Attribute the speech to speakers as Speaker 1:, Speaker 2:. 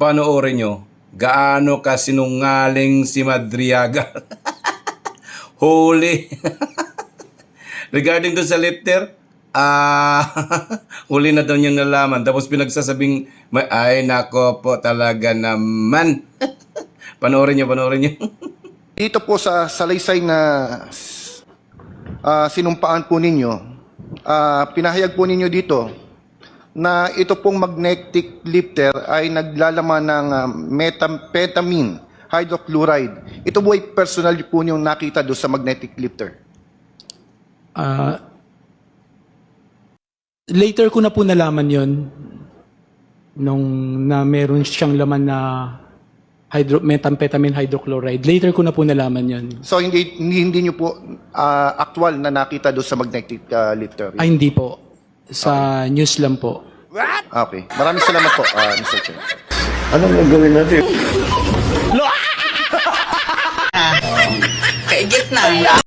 Speaker 1: panoorin nyo gaano ka sinungaling si Madriaga. Huli. Regarding to sa letter, huli na daw niyang nalaman. Tapos pinagsasabing, ay nako po talaga naman. Panoorin nyo.
Speaker 2: Dito po sa salaysay na sinumpaan po ninyo, pinahayag po ninyo dito na ito pong magnetic lifter ay naglalaman ng methamphetamine hydrochloride. Ito po ay personal po niyong nakita doon sa magnetic lifter.
Speaker 3: Later ko na po nalaman yon nung na meron siyang laman na methamphetamine hydrochloride. Later ko na po nalaman yon.
Speaker 2: So hindi niyo po actual na nakita doon sa magnetic lifter.
Speaker 3: Ay, hindi po. Sa news lang po.
Speaker 2: Okay. Maraming salamat po, Mr. Chair.
Speaker 4: Anong gagawin natin?
Speaker 5: Kaigit na.